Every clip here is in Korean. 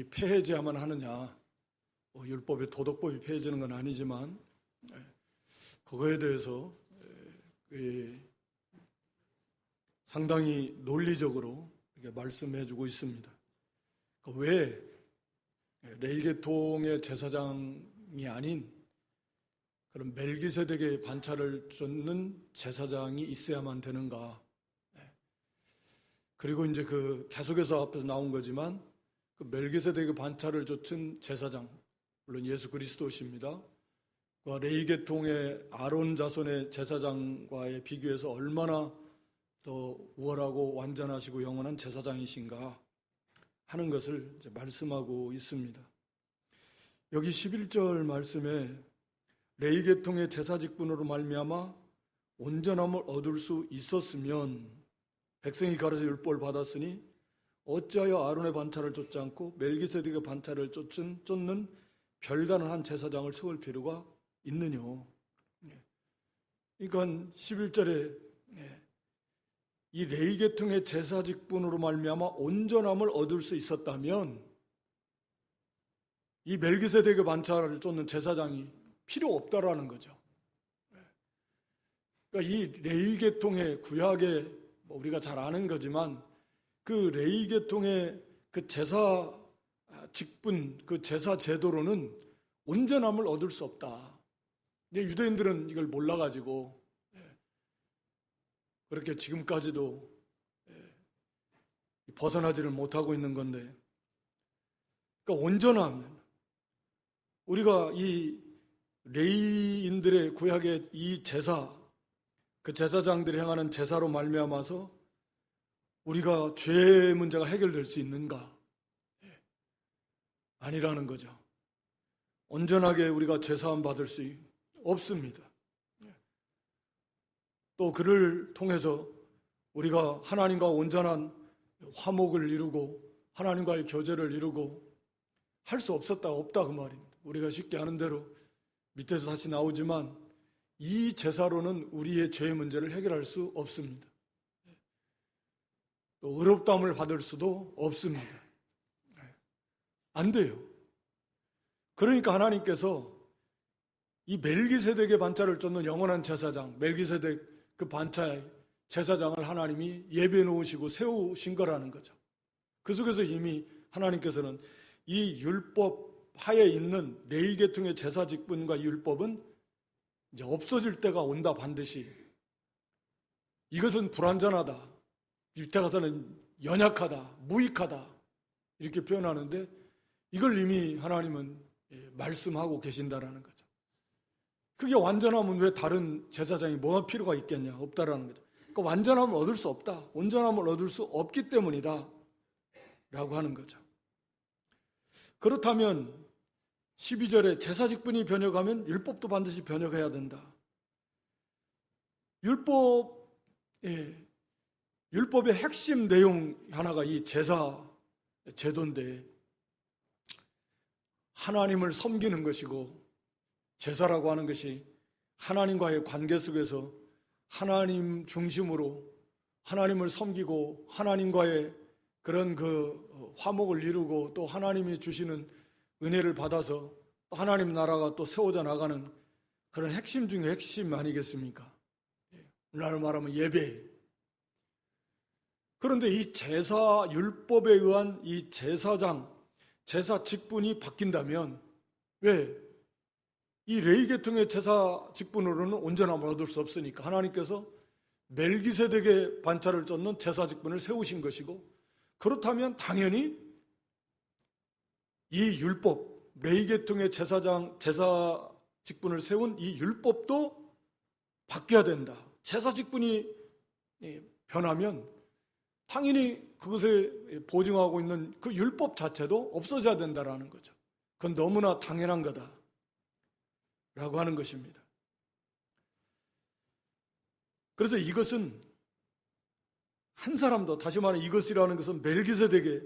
폐해져야만 하느냐, 율법의 도덕법이 폐해지는 건 아니지만 그거에 대해서 상당히 논리적으로 이렇게 말씀해주고 있습니다. 왜 레위계통의 제사장이 아닌 그런 멜기세덱의 반차를 쫓는 제사장이 있어야만 되는가? 그리고 이제 계속해서 앞에서 나온 거지만 그 멜기세덱의 반차를 쫓은 제사장, 물론 예수 그리스도십니다. 레위계통의 아론 자손의 제사장과의 비교해서 얼마나 더 우월하고 완전하시고 영원한 제사장이신가 하는 것을 이제 말씀하고 있습니다. 여기 11절 말씀에 레위계통의 제사직분으로 말미암아 온전함을 얻을 수 있었으면 백성이 가르쳐 율법을 받았으니 어찌하여 아론의 반차를 쫓지 않고 멜기세덱의 반차를 쫓는 별다른 한 제사장을 세울 필요가 있느냐. 그러니까 11절에 이 레위계통의 제사직분으로 말미암아 온전함을 얻을 수 있었다면 이 멜기세덱의 반차를 쫓는 제사장이 필요 없다라는 거죠. 그러니까 이 레위계통의 구약의 우리가 잘 아는 거지만 그 레위계통의 그 제사 직분, 그 제사 제도로는 온전함을 얻을 수 없다. 근데 유대인들은 이걸 몰라가지고 그렇게 지금까지도 벗어나지를 못하고 있는 건데, 그러니까 온전함, 우리가 이 레위인들의 구약의 이 제사, 그 제사장들이 행하는 제사로 말미암아서 우리가 죄의 문제가 해결될 수 있는가? 아니라는 거죠. 온전하게 우리가 죄사함 받을 수 없습니다. 또 그를 통해서 우리가 하나님과 온전한 화목을 이루고 하나님과의 교제를 이루고 할 수 없다 그 말입니다. 우리가 쉽게 아는 대로 밑에서 다시 나오지만 이 제사로는 우리의 죄의 문제를 해결할 수 없습니다. 또 의롭다함을 받을 수도 없습니다. 안 돼요. 그러니까 하나님께서 이 멜기세덱의 반차를 쫓는 영원한 제사장, 멜기세덱 그 반차의 제사장을 하나님이 예배해 놓으시고 세우신 거라는 거죠. 그 속에서 이미 하나님께서는 이 율법 하에 있는 레위계통의 제사 직분과 율법은 이제 없어질 때가 온다 반드시. 이것은 불완전하다. 밑에 가서는 연약하다, 무익하다 이렇게 표현하는데 이걸 이미 하나님은 말씀하고 계신다라는 거죠. 그게 완전하면 왜 다른 제사장이 뭐가 필요가 있겠냐? 없다라는 거죠. 그러니까 완전함을 얻을 수 없다. 온전함을 얻을 수 없기 때문이다 라고 하는 거죠. 그렇다면 12절에 제사직분이 변혁하면 율법도 반드시 변혁해야 된다. 율법의 핵심 내용 하나가 이 제사 제도인데 하나님을 섬기는 것이고 제사라고 하는 것이 하나님과의 관계 속에서 하나님 중심으로 하나님을 섬기고 하나님과의 그런 그 화목을 이루고 또 하나님이 주시는 은혜를 받아서 하나님 나라가 또 세워져 나가는 그런 핵심 중에 핵심 아니겠습니까? 오늘날 말하면 예배. 그런데 이 제사 율법에 의한 이 제사장, 제사 직분이 바뀐다면 왜? 이 레위계통의 제사 직분으로는 온전함을 얻을 수 없으니까 하나님께서 멜기세덱의 반차를 쫓는 제사 직분을 세우신 것이고 그렇다면 당연히 이 율법, 레위계통의 제사 직분을 세운 이 율법도 바뀌어야 된다. 제사 직분이 변하면 당연히 그것에 보증하고 있는 그 율법 자체도 없어져야 된다라는 거죠. 그건 너무나 당연한 거다 라고 하는 것입니다. 그래서 이것은 한 사람도, 다시 말하면 이것이라는 것은 멜기세덱의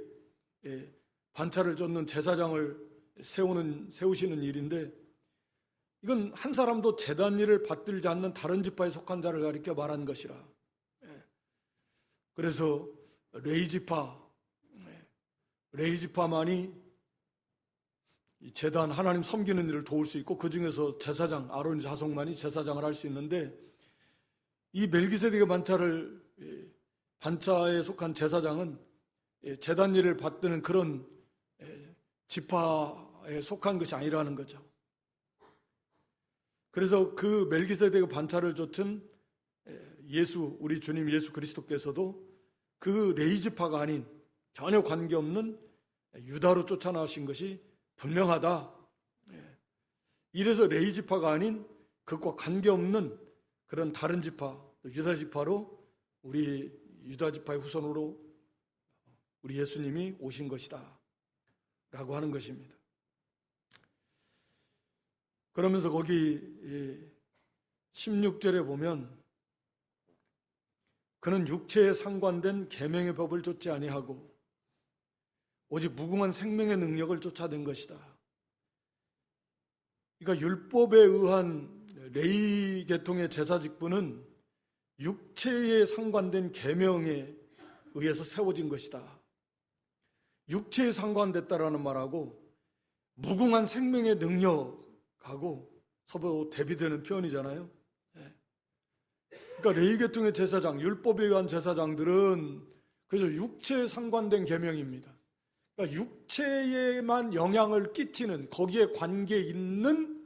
반차를 쫓는 제사장을 세우시는 일인데 이건 한 사람도 제단 일을 받들지 않는 다른 지파에 속한 자를 가리켜 말한 것이라. 그래서 레위 지파만이 이 제단 하나님 섬기는 일을 도울 수 있고 그 중에서 제사장 아론의 자손만이 제사장을 할 수 있는데 이 멜기세덱의 반차에 속한 제사장은 제단 일을 받드는 그런 지파에 속한 것이 아니라는 거죠. 그래서 그 멜기세덱의 반차를 좇은 우리 주님 예수 그리스도께서도 그 레위 지파가 아닌 전혀 관계없는 유다로 쫓아나신 것이 분명하다. 이래서 레위 지파가 아닌 그것과 관계없는 그런 다른 지파, 유다 지파로 우리 유다 지파의 후손으로 우리 예수님이 오신 것이다 라고 하는 것입니다. 그러면서 거기 16절에 보면 그는 육체에 상관된 계명의 법을 쫓지 아니하고 오직 무궁한 생명의 능력을 쫓아낸 것이다. 그러니까 율법에 의한 레위 계통의 제사 직분은 육체에 상관된 계명에 의해서 세워진 것이다. 육체에 상관됐다라는 말하고 무궁한 생명의 능력하고 서로 대비되는 표현이잖아요. 그러니까 레위 계통의 제사장, 율법에 의한 제사장들은 그저 육체에 상관된 계명입니다. 그러니까 육체에만 영향을 끼치는 거기에 관계 있는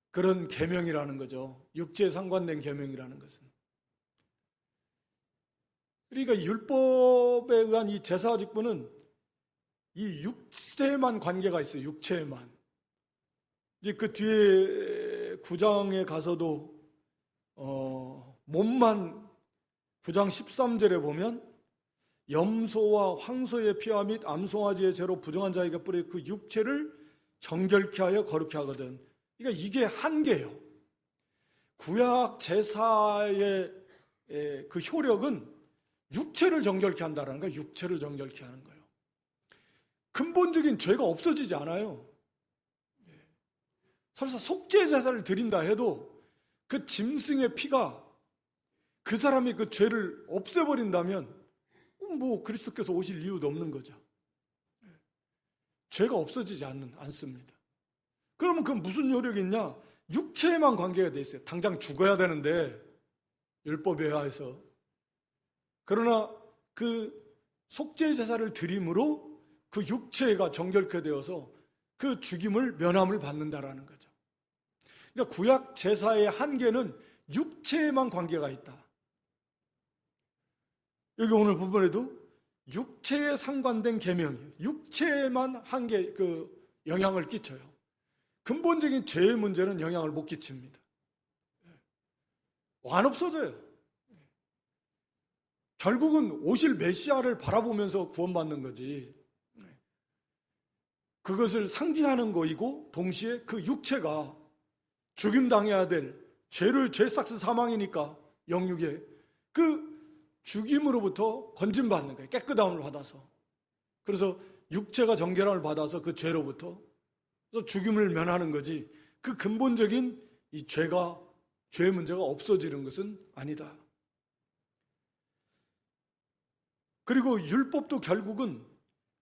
그런 계명이라는 거죠. 육체에 상관된 계명이라는 것은. 그러니까 율법에 의한 이 제사 직분은 이 육체에만 관계가 있어요. 육체에만. 이제 그 뒤에 9장에 가서도 몸만 9장 13절에 보면 염소와 황소의 피와 및 암송아지의 죄로 부정한 자에게 뿌려 그 육체를 정결케 하여 거룩케 하거든. 그러니까 이게 한계예요. 구약 제사의 그 효력은 육체를 정결케 한다는 거예요. 육체를 정결케 하는 거예요. 근본적인 죄가 없어지지 않아요. 설사 속죄 제사를 드린다 해도 그 짐승의 피가 그 사람이 그 죄를 없애버린다면 뭐 그리스도께서 오실 이유도 없는 거죠. 죄가 없어지지 않습니다. 그러면 그건 무슨 효력이 있냐? 육체에만 관계가 돼 있어요. 당장 죽어야 되는데 율법에 의해서. 그러나 그 속죄 제사를 드림으로 그 육체가 정결케 되어서 그 죽임을 면함을 받는다라는 거죠. 그러니까 구약 제사의 한계는 육체에만 관계가 있다. 여기 오늘 본문에도 육체에 상관된 계명이에요. 육체에만 영향을 끼쳐요. 근본적인 죄의 문제는 영향을 못 끼칩니다. 완 없어져요. 결국은 오실 메시아를 바라보면서 구원받는 거지. 그것을 상징하는 거이고 동시에 그 육체가 죽임당해야 될 죄삭스 사망이니까 영육에 그 죽임으로부터 건진받는 거예요. 깨끗함을 받아서. 그래서 육체가 정결함을 받아서 그 죄로부터 죽임을 면하는 거지 그 근본적인 이 죄의 문제가 없어지는 것은 아니다. 그리고 율법도 결국은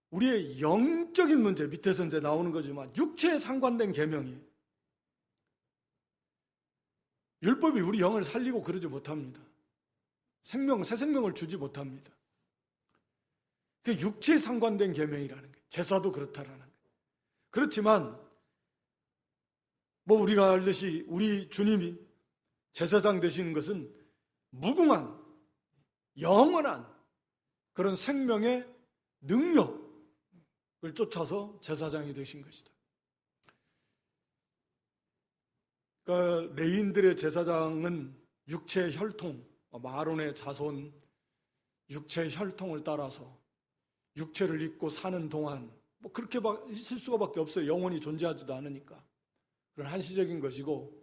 우리의 영적인 문제, 밑에서 이제 나오는 거지만 육체에 상관된 계명이에요. 율법이 우리 영을 살리고 그러지 못합니다. 새 생명을 주지 못합니다. 그게 육체에 상관된 계명이라는 거예요. 제사도 그렇다라는 거예요. 그렇지만 뭐 우리가 알듯이 우리 주님이 제사장 되시는 것은 무궁한 영원한 그런 생명의 능력을 쫓아서 제사장이 되신 것이다. 그러니까 레위인들의 제사장은 육체의 혈통, 아론의 자손 육체의 혈통을 따라서 육체를 입고 사는 동안 뭐 그렇게 있을 수가밖에 없어요. 영원히 존재하지도 않으니까. 그런 한시적인 것이고,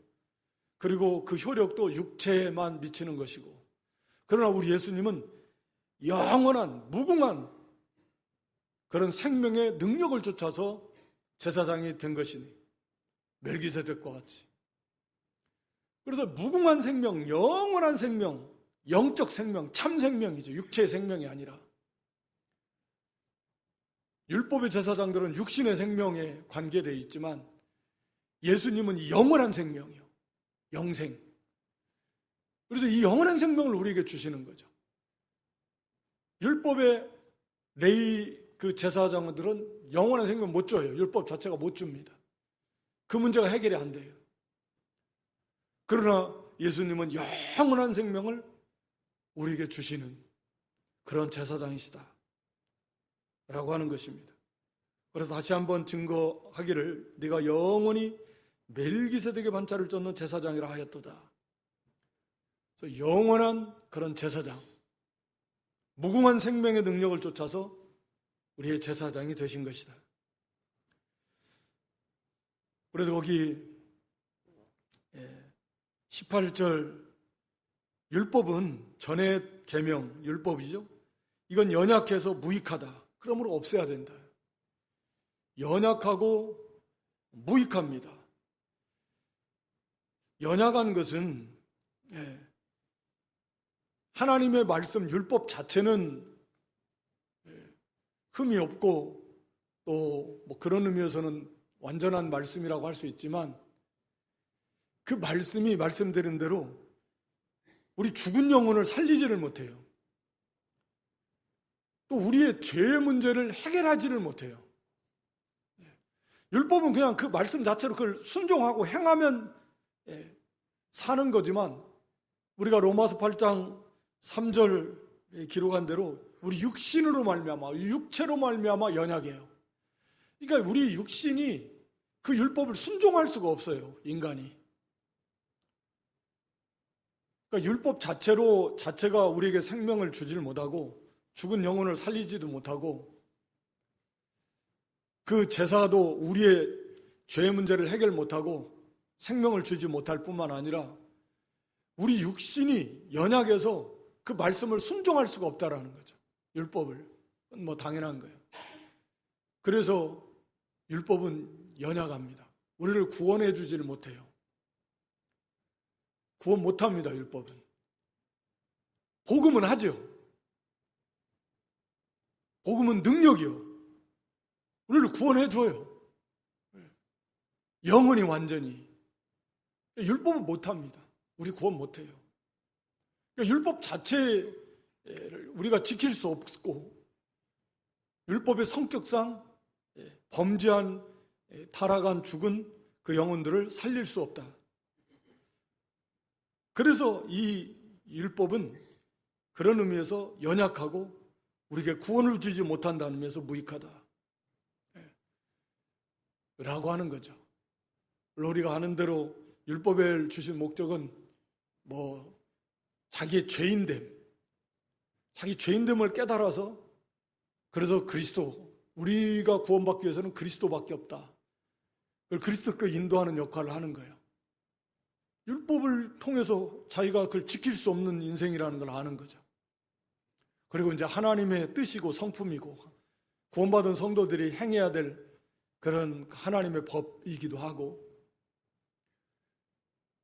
그리고 그 효력도 육체에만 미치는 것이고, 그러나 우리 예수님은 영원한 무궁한 그런 생명의 능력을 쫓아서 제사장이 된 것이니 멜기세덱과 같이. 그래서 무궁한 생명, 영원한 생명, 영적 생명, 참 생명이죠. 육체의 생명이 아니라 율법의 제사장들은 육신의 생명에 관계되어 있지만 예수님은 영원한 생명이요, 영생. 그래서 이 영원한 생명을 우리에게 주시는 거죠. 율법의 레위 그 제사장들은 영원한 생명 못 줘요. 율법 자체가 못 줍니다. 그 문제가 해결이 안 돼요. 그러나 예수님은 영원한 생명을 우리에게 주시는 그런 제사장이시다 라고 하는 것입니다. 그래서 다시 한번 증거하기를 네가 영원히 멜기세덱의 반차를 쫓는 제사장이라 하였도다. 그래서 영원한 그런 제사장, 무궁한 생명의 능력을 쫓아서 우리의 제사장이 되신 것이다. 그래서 거기 18절 율법은 전의 계명, 율법이죠. 이건 연약해서 무익하다. 그러므로 없애야 된다. 연약하고 무익합니다. 연약한 것은 하나님의 말씀, 율법 자체는 흠이 없고 또 뭐 그런 의미에서는 완전한 말씀이라고 할 수 있지만 그 말씀이 말씀드린 대로 우리 죽은 영혼을 살리지를 못해요. 또 우리의 죄의 문제를 해결하지를 못해요. 율법은 그냥 그 말씀 자체로 그걸 순종하고 행하면 사는 거지만 우리가 로마서 8장 3절에 기록한 대로 우리 육신으로 말미암아, 육체로 말미암아 연약해요. 그러니까 우리 육신이 그 율법을 순종할 수가 없어요, 인간이. 그러니까 율법 자체가 우리에게 생명을 주질 못하고 죽은 영혼을 살리지도 못하고 그 제사도 우리의 죄의 문제를 해결 못하고 생명을 주지 못할 뿐만 아니라 우리 육신이 연약해서 그 말씀을 순종할 수가 없다라는 거죠. 율법을. 뭐 당연한 거예요. 그래서 율법은 연약합니다. 우리를 구원해 주지를 못해요. 구원 못합니다, 율법은. 복음은 하죠. 복음은 능력이요. 우리를 구원해 줘요. 영원히 완전히. 율법은 못합니다. 우리 구원 못해요. 율법 자체를 우리가 지킬 수 없고 율법의 성격상 범죄한, 타락한, 죽은 그 영혼들을 살릴 수 없다. 그래서 이 율법은 그런 의미에서 연약하고 우리에게 구원을 주지 못한다는 의미에서 무익하다 라고 하는 거죠. 우리가 아는 대로 율법을 주신 목적은 뭐 자기의 자기 죄인됨을 깨달아서 그래서 그리스도, 우리가 구원받기 위해서는 그리스도밖에 없다. 그걸 그리스도께 인도하는 역할을 하는 거예요. 율법을 통해서 자기가 그걸 지킬 수 없는 인생이라는 걸 아는 거죠. 그리고 이제 하나님의 뜻이고 성품이고 구원받은 성도들이 행해야 될 그런 하나님의 법이기도 하고,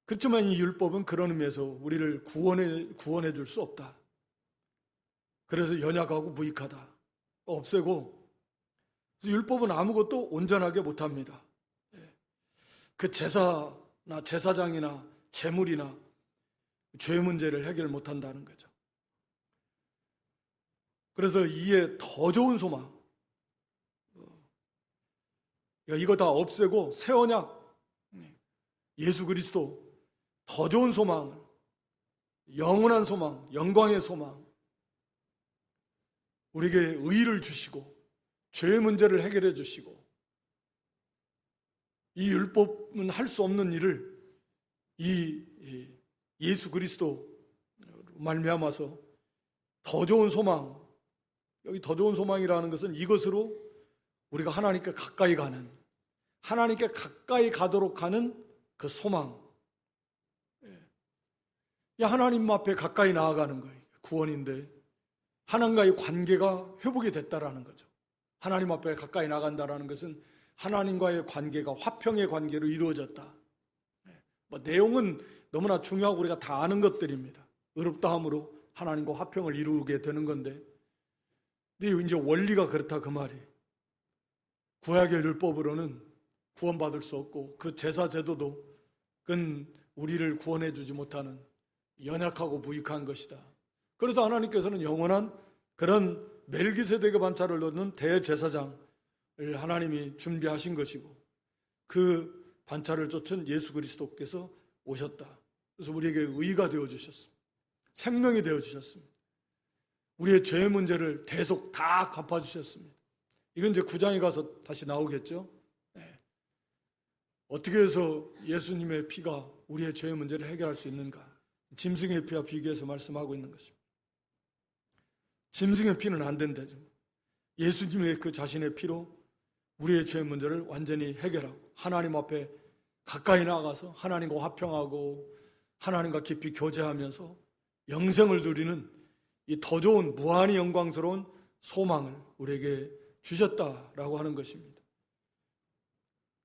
그렇지만 이 율법은 그런 의미에서 우리를 구원해 줄 수 없다. 그래서 연약하고 무익하다. 없애고, 그래서 율법은 아무것도 온전하게 못합니다. 그 제사나 제사장이나 제물이나 죄 문제를 해결 못한다는 거죠. 그래서 이에 더 좋은 소망, 이거 다 없애고 새 언약, 예수 그리스도, 더 좋은 소망, 영원한 소망, 영광의 소망, 우리에게 의의를 주시고 죄의 문제를 해결해 주시고, 이 율법은 할 수 없는 일을 이 예수 그리스도 말미암아서 더 좋은 소망, 여기 더 좋은 소망이라는 것은 이것으로 우리가 하나님께 가까이 가는, 하나님께 가까이 가도록 하는 그 소망, 하나님 앞에 가까이 나아가는 거예요. 구원인데 하나님과의 관계가 회복이 됐다라는 거죠. 하나님 앞에 가까이 나간다라는 것은 하나님과의 관계가 화평의 관계로 이루어졌다. 뭐 내용은 너무나 중요하고 우리가 다 아는 것들입니다. 의롭다함으로 하나님과 화평을 이루게 되는 건데, 근데 이제 원리가 그렇다 그 말이에요. 구약의 율법으로는 구원받을 수 없고 그 제사 제도도 그건 우리를 구원해 주지 못하는 연약하고 무익한 것이다. 그래서 하나님께서는 영원한 그런 멜기세덱의 반차를 얻는 대제사장을 하나님이 준비하신 것이고 그 반차를 쫓은 예수 그리스도께서 오셨다. 그래서 우리에게 의가 되어주셨습니다. 생명이 되어주셨습니다. 우리의 죄의 문제를 대속 다 갚아주셨습니다. 이건 이제 9장에 가서 다시 나오겠죠. 네. 어떻게 해서 예수님의 피가 우리의 죄의 문제를 해결할 수 있는가? 짐승의 피와 비교해서 말씀하고 있는 것입니다. 짐승의 피는 안 된다죠. 예수님의 그 자신의 피로 우리의 죄의 문제를 완전히 해결하고 하나님 앞에 가까이 나가서 하나님과 화평하고 하나님과 깊이 교제하면서 영생을 누리는 이 더 좋은 무한히 영광스러운 소망을 우리에게 주셨다라고 하는 것입니다.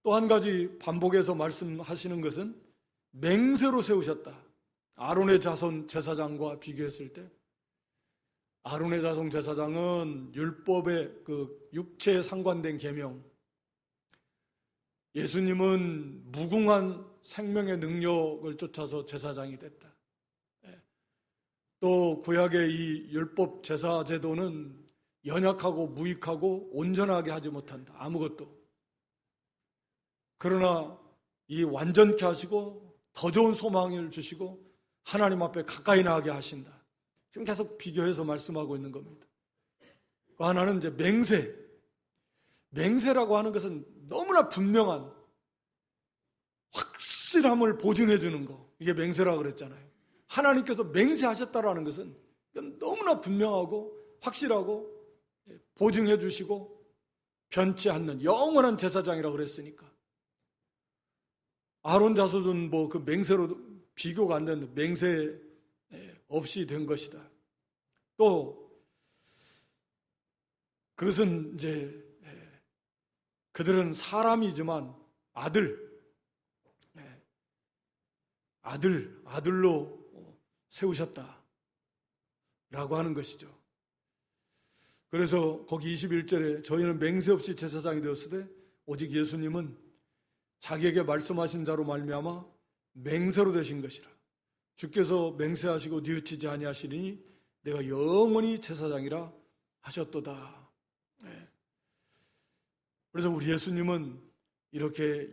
또 한 가지 반복해서 말씀하시는 것은 맹세로 세우셨다. 아론의 자손 제사장과 비교했을 때 아론의 자손 제사장은 율법의 그 육체에 상관된 계명, 예수님은 무궁한 생명의 능력을 쫓아서 제사장이 됐다. 또 구약의 이 율법 제사 제도는 연약하고 무익하고 온전하게 하지 못한다. 아무것도. 그러나 이 완전케 하시고 더 좋은 소망을 주시고 하나님 앞에 가까이 나가게 하신다. 지금 계속 비교해서 말씀하고 있는 겁니다. 그 하나는 이제 맹세. 맹세라고 하는 것은 너무나 분명한 확실함을 보증해 주는 거. 이게 맹세라고 그랬잖아요. 하나님께서 맹세하셨다라는 것은 너무나 분명하고 확실하고 보증해 주시고 변치 않는 영원한 제사장이라고 그랬으니까. 아론 자손은 뭐 그 맹세로 비교가 안 되는 맹세 없이 된 것이다. 또 그것은 이제 그들은 사람이지만 아들로 세우셨다 라고 하는 것이죠. 그래서 거기 21절에 저희는 맹세 없이 제사장이 되었을 때 오직 예수님은 자기에게 말씀하신 자로 말미암아 맹세로 되신 것이라. 주께서 맹세하시고 뉘우치지 아니하시리니 내가 영원히 제사장이라 하셨도다. 그래서 우리 예수님은 이렇게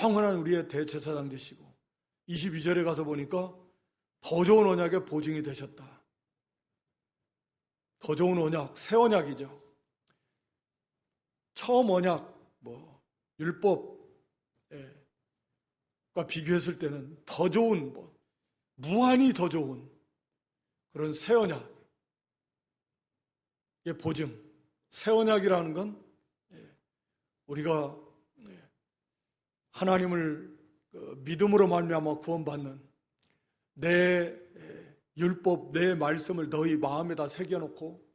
영원한 우리의 대제사장 되시고 22절에 가서 보니까 더 좋은 언약의 보증이 되셨다. 더 좋은 언약, 새 언약이죠. 처음 언약, 율법과 비교했을 때는 더 좋은, 무한히 더 좋은 그런 새 언약의 보증. 새 언약이라는 건 우리가 하나님을 믿음으로 말미암아 구원받는 내 율법, 내 말씀을 너희 마음에다 새겨놓고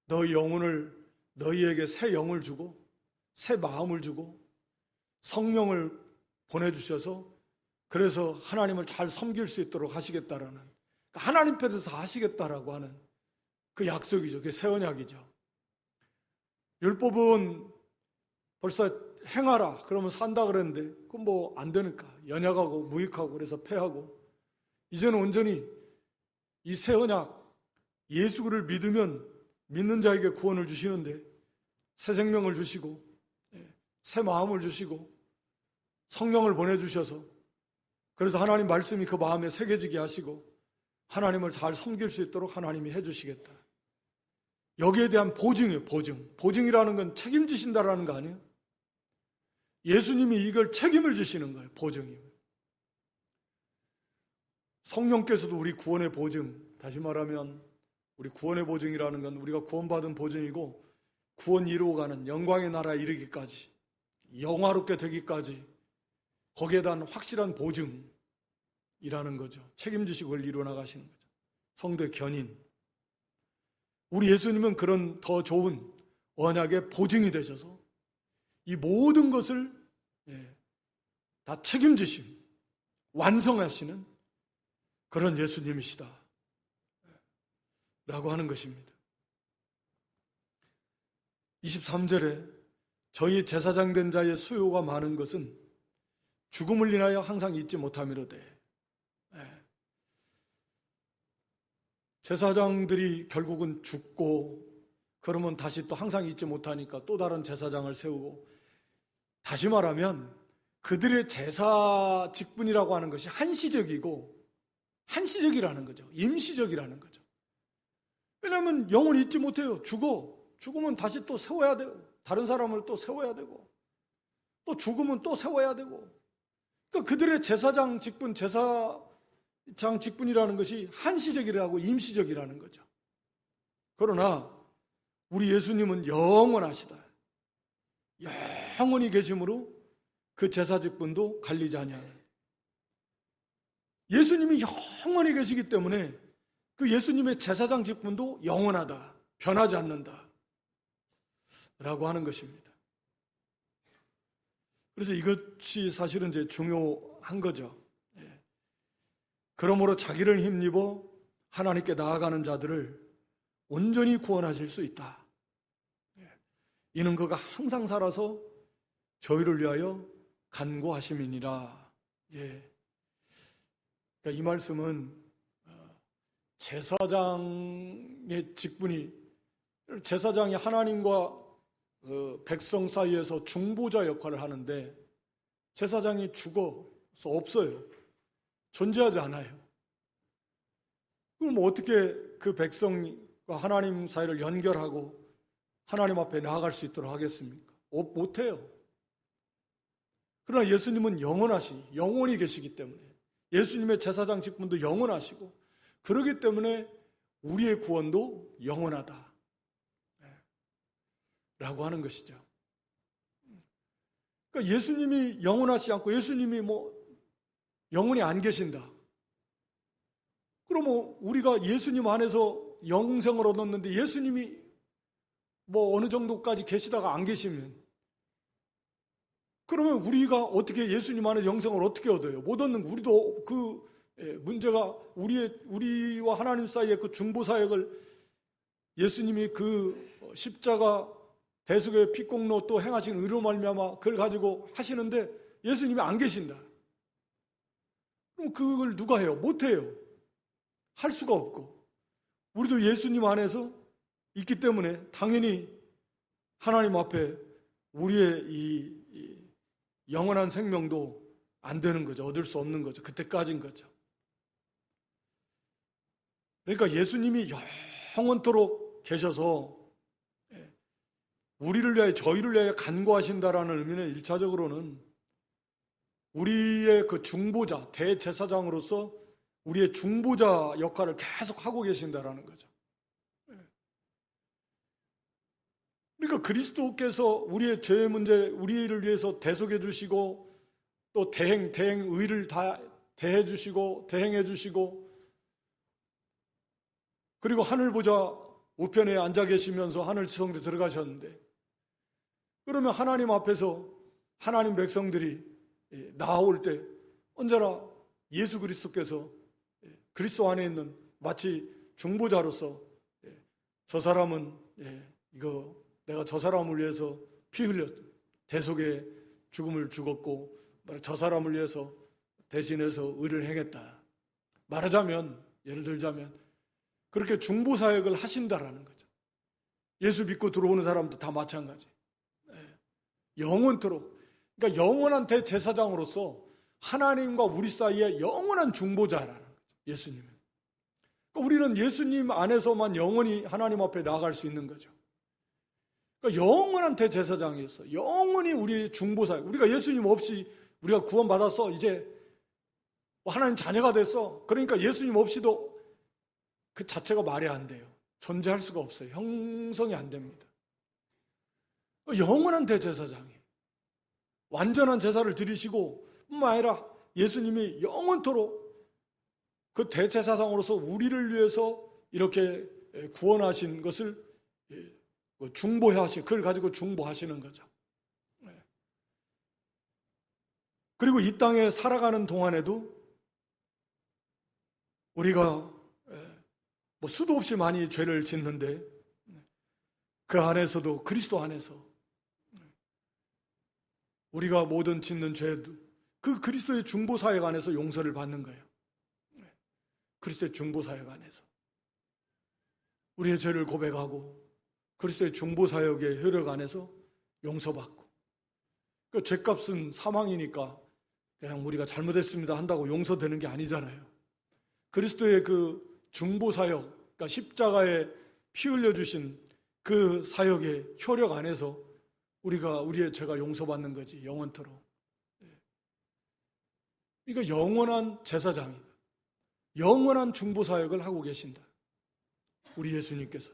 너희 영혼을 너희에게 새 영을 주고 새 마음을 주고 성령을 보내주셔서 그래서 하나님을 잘 섬길 수 있도록 하시겠다라는 하나님 편에서 하시겠다라고 하는 그 약속이죠. 그게 새 언약이죠. 율법은 벌써 행하라 그러면 산다 그랬는데 그건 뭐 안 되니까 연약하고 무익하고 그래서 폐하고 이제는 온전히 이 새 언약 예수를 믿으면 믿는 자에게 구원을 주시는데 새 생명을 주시고 새 마음을 주시고 성령을 보내주셔서 그래서 하나님 말씀이 그 마음에 새겨지게 하시고 하나님을 잘 섬길 수 있도록 하나님이 해주시겠다. 여기에 대한 보증이에요. 보증이라는 건 책임지신다라는 거 아니에요? 예수님이 이걸 책임을 지시는 거예요. 보증이. 성령께서도 우리 구원의 보증, 다시 말하면 우리 구원의 보증이라는 건 우리가 구원받은 보증이고 구원 이루어가는 영광의 나라에 이르기까지 영화롭게 되기까지 거기에 대한 확실한 보증이라는 거죠. 책임지시고 그걸 이루어 나가시는 거죠. 성도의 견인. 우리 예수님은 그런 더 좋은 언약의 보증이 되셔서 이 모든 것을 다 책임지시고 완성하시는 그런 예수님이시다 라고 하는 것입니다. 23절에 저희 제사장 된 자의 수요가 많은 것은 죽음을 인하여 항상 잊지 못함이로되, 제사장들이 결국은 죽고 그러면 다시 또 항상 잊지 못하니까 또 다른 제사장을 세우고, 다시 말하면 그들의 제사 직분이라고 하는 것이 한시적이라는 거죠. 임시적이라는 거죠. 왜냐하면 영원히 잊지 못해요. 죽으면 다시 또 세워야 돼요. 다른 사람을 또 세워야 되고, 또 죽으면 또 세워야 되고. 그러니까 그들의 제사장 직분이라는 것이 한시적이라고 임시적이라는 거죠. 그러나 우리 예수님은 영원하시다. 영원히 계심으로 그 제사 직분도 갈리지 아니하는, 예수님이 영원히 계시기 때문에 그 예수님의 제사장 직분도 영원하다, 변하지 않는다 라고 하는 것입니다. 그래서 이것이 사실은 이제 중요한 거죠. 그러므로 자기를 힘입어 하나님께 나아가는 자들을 온전히 구원하실 수 있다. 이는 그가 항상 살아서 저희를 위하여 간구하심이니라. 그러니까 이 말씀은 제사장의 직분이, 제사장이 하나님과 백성 사이에서 중보자 역할을 하는데, 제사장이 죽어서 없어요. 존재하지 않아요. 그럼 어떻게 그 백성과 하나님 사이를 연결하고 하나님 앞에 나아갈 수 있도록 하겠습니까? 못해요. 그러나 예수님은 영원히 계시기 때문에, 예수님의 제사장 직분도 영원하시고, 그렇기 때문에 우리의 구원도 영원하다 라고 하는 것이죠. 그러니까 예수님이 영원하지 않고 예수님이 영원히 안 계신다. 그러면 우리가 예수님 안에서 영생을 얻었는데 예수님이 어느 정도까지 계시다가 안 계시면, 그러면 우리가 어떻게 예수님 안에 영생을 어떻게 얻어요? 못 얻는 거. 우리도 그 문제가 우리와 하나님 사이의 그 중보 사역을 예수님이 그 십자가 대속의 피공로 또 행하신 의로 말미암아 그걸 가지고 하시는데 예수님이 안 계신다. 그럼 그걸 누가 해요? 못 해요. 할 수가 없고, 우리도 예수님 안에서 있기 때문에 당연히 하나님 앞에 우리의 이 영원한 생명도 안 되는 거죠. 얻을 수 없는 거죠. 그때까지인 거죠. 그러니까 예수님이 영원토록 계셔서 우리를 위하여, 저희를 위하여 간구하신다라는 의미는 1차적으로는 우리의 그 중보자, 대제사장으로서 우리의 중보자 역할을 계속 하고 계신다라는 거죠. 그러니까 그리스도께서 우리의 죄의 문제, 우리를 위해서 대속해 주시고, 또 대행 의를 다 대해 주시고, 대행해 주시고, 그리고 하늘 보좌 우편에 앉아 계시면서 하늘 지성대 들어가셨는데, 그러면 하나님 앞에서 하나님 백성들이 나올 때 언제나 예수 그리스도께서 그리스도 안에 있는 마치 중보자로서, 저 사람은 이거 내가 저 사람을 위해서 피 흘려 대속의 죽음을 죽었고, 저 사람을 위해서 대신해서 의를 행했다. 말하자면, 예를 들자면 그렇게 중보 사역을 하신다라는 거죠. 예수 믿고 들어오는 사람도 다 마찬가지. 영원토록, 그러니까 영원한 대제사장으로서 하나님과 우리 사이에 영원한 중보자라는 거죠. 예수님은. 그러니까 우리는 예수님 안에서만 영원히 하나님 앞에 나아갈 수 있는 거죠. 그러니까 영원한 대제사장이었어. 영원히 우리의 중보사. 우리가 예수님 없이 우리가 구원받았어. 이제 하나님 자녀가 됐어. 그러니까 예수님 없이도 그 자체가 말이 안 돼요. 존재할 수가 없어요. 형성이 안 됩니다. 영원한 대제사장이 완전한 제사를 드리시고, 뿐만 아니라 예수님이 영원토록 그 대제사장으로서 우리를 위해서 이렇게 구원하신 것을 중보하신, 그걸 가지고 중보하시는 거죠. 그리고 이 땅에 살아가는 동안에도 우리가 수도 없이 많이 죄를 짓는데 그 안에서도, 그리스도 안에서 우리가 모든 짓는 죄도 그 그리스도의 중보사역 안에서 용서를 받는 거예요. 그리스도의 중보사역 안에서 우리의 죄를 고백하고 그리스도의 중보사역의 효력 안에서 용서받고, 그 죄값은 사망이니까 그냥 우리가 잘못했습니다 한다고 용서되는 게 아니잖아요. 그리스도의 그 중보사역, 그러니까 십자가에 피 흘려주신 그 사역의 효력 안에서 우리가 우리의 죄가 용서받는 거지, 영원토록. 그러니까 영원한 제사장이다. 영원한 중보사역을 하고 계신다, 우리 예수님께서.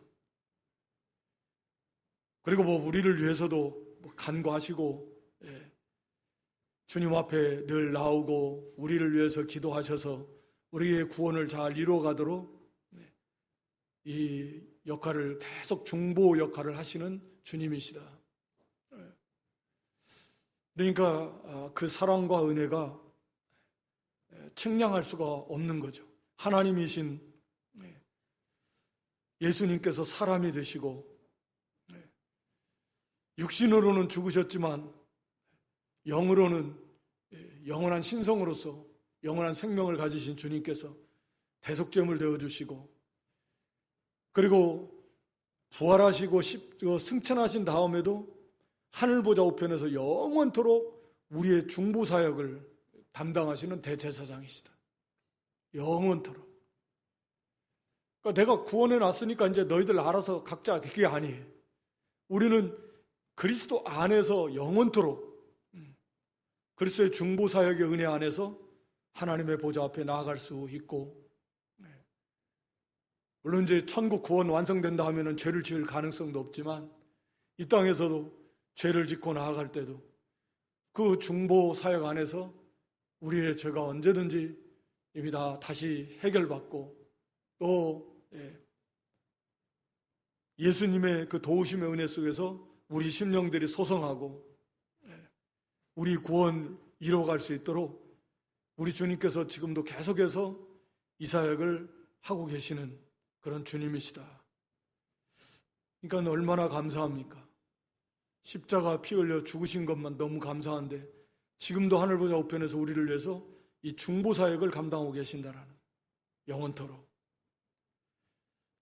그리고 우리를 위해서도 간구하시고, 주님 앞에 늘 나오고 우리를 위해서 기도하셔서 우리의 구원을 잘 이루어가도록 이 역할을 계속 중보 역할을 하시는 주님이시다. 그러니까 그 사랑과 은혜가 측량할 수가 없는 거죠. 하나님이신 예수님께서 사람이 되시고 육신으로는 죽으셨지만 영으로는 영원한 신성으로서 영원한 생명을 가지신 주님께서 대속제물 되어주시고, 그리고 부활하시고 승천하신 다음에도 하늘 보좌 우편에서 영원토록 우리의 중보사역을 담당하시는 대제사장이시다. 영원토록. 그러니까 내가 구원해 놨으니까 이제 너희들 알아서 각자, 그게 아니에요. 우리는 그리스도 안에서 영원토록 그리스도의 중보사역의 은혜 안에서 하나님의 보좌 앞에 나아갈 수 있고, 물론 이제 천국 구원 완성된다 하면은 죄를 지을 가능성도 없지만 이 땅에서도 죄를 짓고 나아갈 때도 그 중보사역 안에서 우리의 죄가 언제든지 이미 다 다시 해결받고, 또 예수님의 그 도우심의 은혜 속에서 우리 심령들이 소성하고 우리 구원 이뤄갈 수 있도록 우리 주님께서 지금도 계속해서 이 사역을 하고 계시는 그런 주님이시다. 그러니까 얼마나 감사합니까? 십자가 피 흘려 죽으신 것만 너무 감사한데 지금도 하늘보좌 우편에서 우리를 위해서 이 중보사역을 감당하고 계신다라는, 영원토록.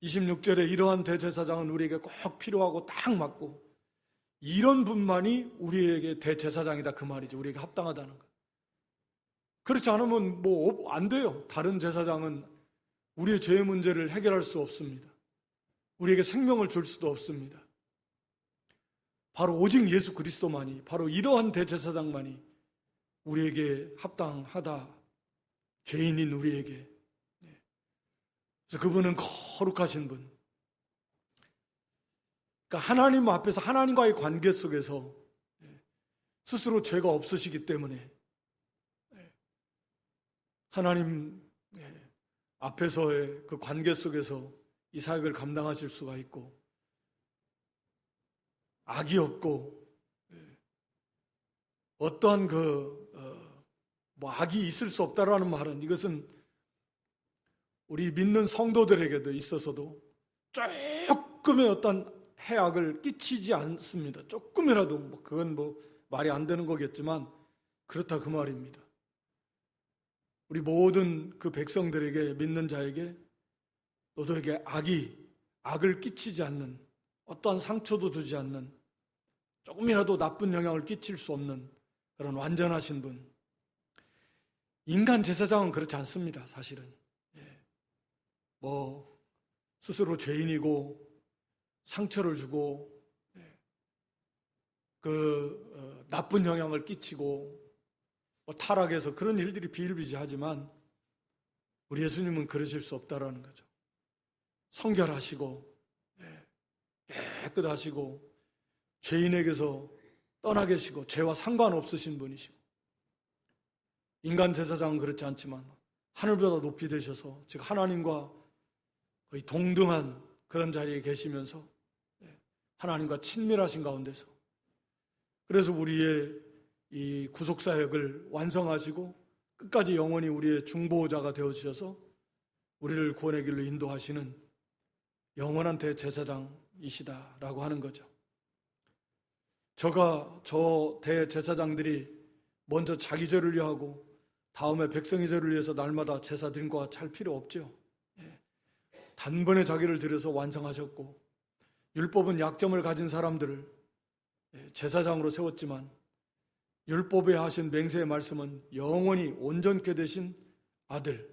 26절에 이러한 대제사장은 우리에게 꼭 필요하고 딱 맞고 이런 분만이 우리에게 대제사장이다, 그 말이죠. 우리에게 합당하다는 것. 그렇지 않으면 안 돼요. 다른 제사장은 우리의 죄의 문제를 해결할 수 없습니다. 우리에게 생명을 줄 수도 없습니다. 바로 오직 예수 그리스도만이, 바로 이러한 대제사장만이 우리에게 합당하다. 죄인인 우리에게. 그래서 그분은 거룩하신 분. 그러니까 하나님 앞에서 하나님과의 관계 속에서 스스로 죄가 없으시기 때문에 하나님 앞에서의 그 관계 속에서 이 사역을 감당하실 수가 있고, 악이 없고 어떠한 악이 있을 수 없다라는 말은, 이것은 우리 믿는 성도들에게도 있어서도 조금의 어떤 해악을 끼치지 않습니다. 조금이라도, 그건 말이 안 되는 거겠지만 그렇다 그 말입니다. 우리 모든 그 백성들에게, 믿는 자에게, 너도에게 악을 끼치지 않는, 어떠한 상처도 두지 않는, 조금이라도 나쁜 영향을 끼칠 수 없는 그런 완전하신 분. 인간 제사장은 그렇지 않습니다, 사실은. 스스로 죄인이고 상처를 주고 나쁜 영향을 끼치고 타락해서 그런 일들이 비일비재하지만 우리 예수님은 그러실 수 없다라는 거죠. 성결하시고 깨끗하시고 죄인에게서 떠나 계시고 죄와 상관없으신 분이시고, 인간 제사장은 그렇지 않지만 하늘보다 높이 되셔서 즉 하나님과 거의 동등한 그런 자리에 계시면서 하나님과 친밀하신 가운데서, 그래서 우리의 이 구속사역을 완성하시고 끝까지 영원히 우리의 중보자가 되어주셔서 우리를 구원의 길로 인도하시는 영원한 대제사장이시다라고 하는 거죠. 저 대제사장들이 먼저 자기 죄를 위하고 다음에 백성의 죄를 위해서 날마다 제사 드린 것과 잘 필요 없죠. 단번에 자기를 들여서 완성하셨고, 율법은 약점을 가진 사람들을 제사장으로 세웠지만 율법에 하신 맹세의 말씀은 영원히 온전케 되신 아들,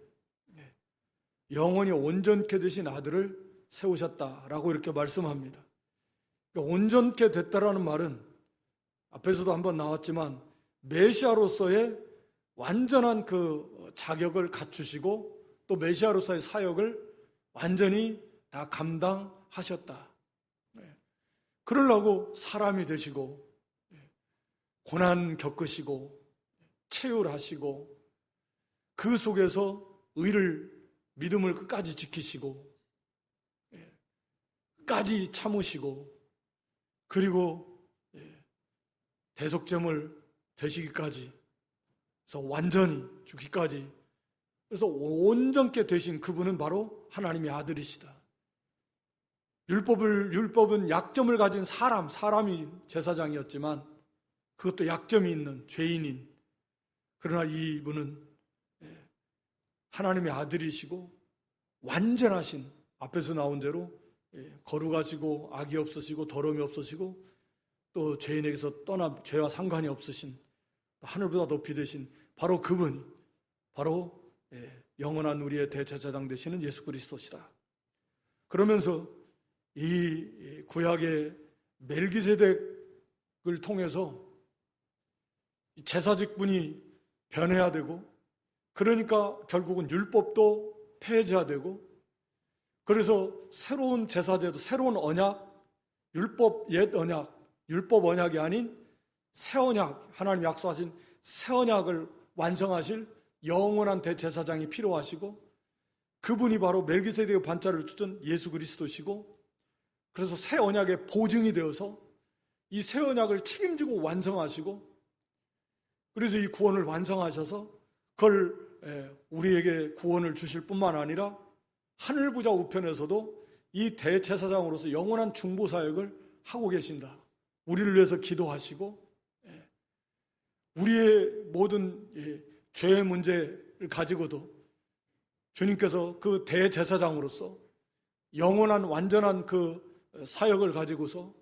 영원히 온전케 되신 아들을 세우셨다라고 이렇게 말씀합니다. 그러니까 온전케 됐다라는 말은 앞에서도 한번 나왔지만 메시아로서의 완전한 그 자격을 갖추시고 또 메시아로서의 사역을 완전히 다 감당하셨다. 그러려고 사람이 되시고 고난 겪으시고 체휼하시고 그 속에서 의를 믿음을 끝까지 지키시고 끝까지 참으시고 그리고 대속죄물 되시기까지 그래서 완전히 죽기까지 그래서 온전케 되신 그분은 바로 하나님의 아들이시다. 율법은 약점을 가진 사람이 제사장이었지만 그것도 약점이 있는 죄인인 그러나 이분은 하나님의 아들이시고 완전하신 앞에서 나온 대로 거룩하시고 악이 없으시고 더러움이 없으시고 또 죄인에게서 떠나 죄와 상관이 없으신 하늘보다 높이 되신 바로 그분이 바로 영원한 우리의 대제사장 되시는 예수 그리스도시다. 그러면서 이 구약의 멜기세덱을 통해서 제사직분이 변해야 되고 그러니까 결국은 율법도 폐지해되고 그래서 새로운 제사제도 새로운 언약 율법 옛 언약 율법 언약이 아닌 새 언약 하나님 약속하신 새 언약을 완성하실 영원한 대제사장이 필요하시고 그분이 바로 멜기세덱의 반차를 주던 예수 그리스도시고 그래서 새 언약의 보증이 되어서 이 새 언약을 책임지고 완성하시고 그래서 이 구원을 완성하셔서 그걸 우리에게 구원을 주실 뿐만 아니라 하늘부자 우편에서도 이 대제사장으로서 영원한 중보 사역을 하고 계신다. 우리를 위해서 기도하시고 우리의 모든 죄의 문제를 가지고도 주님께서 그 대제사장으로서 영원한 완전한 그 사역을 가지고서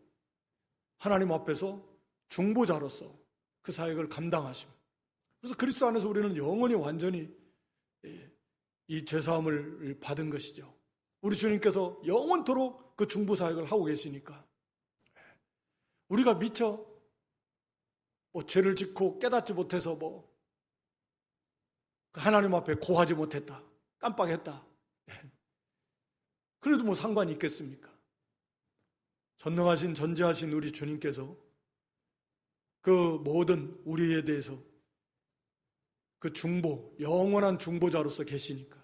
하나님 앞에서 중보자로서 그 사역을 감당하십니다. 그래서 그리스도 안에서 우리는 영원히 완전히 이 죄사함을 받은 것이죠. 우리 주님께서 영원토록 그 중보 사역을 하고 계시니까 우리가 미처 죄를 짓고 깨닫지 못해서 하나님 앞에 고하지 못했다, 깜빡했다. 그래도 상관이 있겠습니까? 전능하신 전지하신 우리 주님께서 그 모든 우리에 대해서 그 영원한 중보자로서 계시니까.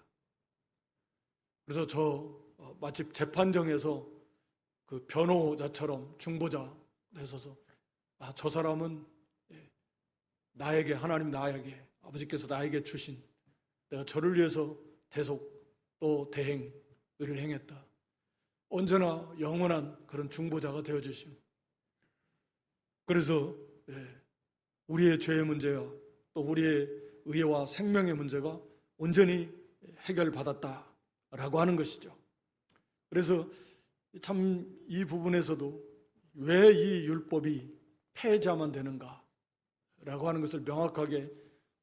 그래서 마치 재판정에서 그 변호자처럼 중보자 되셔서 저 사람은 나에게 하나님 나에게 아버지께서 나에게 주신 내가 저를 위해서 대속 또 대행 의를 행했다. 언제나 영원한 그런 중보자가 되어주십니다. 그래서 우리의 죄의 문제와 또 우리의 의와 생명의 문제가 온전히 해결받았다라고 하는 것이죠. 그래서 참 이 부분에서도 왜 이 율법이 폐지하면 되는가라고 하는 것을 명확하게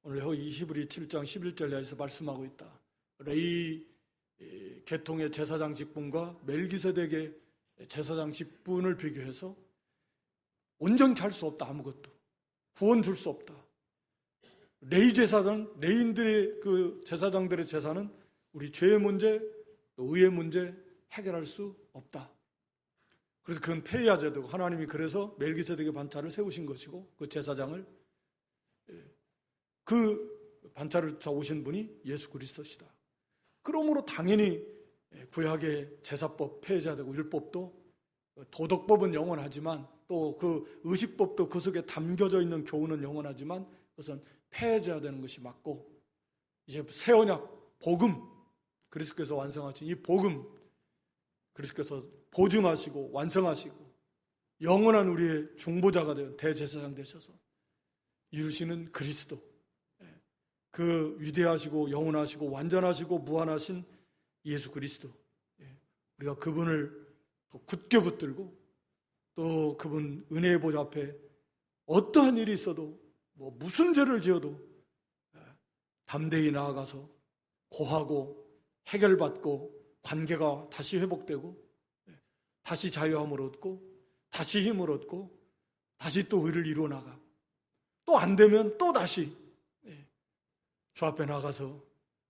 오늘 히브리 7장 11절에서 말씀하고 있다. 레위 계통의 제사장 직분과 멜기세덱의 제사장 직분을 비교해서 온전히 할 수 없다. 아무것도 구원 줄 수 없다. 레인들의 그 제사장들의 제사는 우리 죄의 문제, 또 의의 문제 해결할 수 없다. 그래서 그건 폐해야 되고 하나님이 그래서 멜기세덱의 반차를 세우신 것이고 그 제사장을 그 반차를 잡으신 분이 예수 그리스도시다. 그러므로 당연히 구약의 제사법 폐해야 되고 율법도 도덕법은 영원하지만 또 그 의식법도 그 속에 담겨져 있는 교훈은 영원하지만 그것은 폐해져야 되는 것이 맞고 이제 새 언약 복음 그리스도께서 완성하신 이 복음 그리스도께서 보증하시고 완성하시고 영원한 우리의 중보자가 되어 대제사장 되셔서 이루시는 그리스도, 그 위대하시고 영원하시고 완전하시고 무한하신 예수 그리스도, 우리가 그분을 더 굳게 붙들고 또 그분 은혜의 보좌 앞에 어떠한 일이 있어도 무슨 죄를 지어도 담대히 나아가서 고하고 해결받고 관계가 다시 회복되고 다시 자유함을 얻고 다시 힘을 얻고 다시 또 의를 이루어 나가고 또 안 되면 또 다시 주 앞에 나가서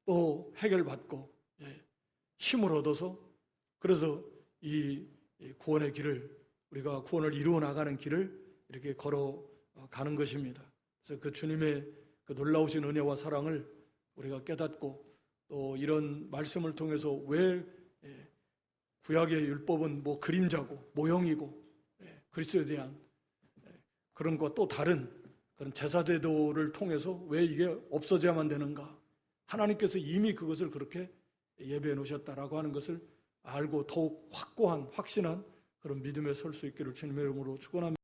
또 해결받고 힘을 얻어서 그래서 이 구원의 길을 우리가 구원을 이루어 나가는 길을 이렇게 걸어가는 것입니다. 그래서 그 주님의 그 놀라우신 은혜와 사랑을 우리가 깨닫고 또 이런 말씀을 통해서 왜 구약의 율법은 그림자고 모형이고 그리스도에 대한 그런 것과 또 다른 그런 제사제도를 통해서 왜 이게 없어져야만 되는가? 하나님께서 이미 그것을 그렇게 예배해 놓으셨다라고 하는 것을 알고 더욱 확고한 확신한 그런 믿음에 설 수 있기를 주님의 이름으로 축원합니다.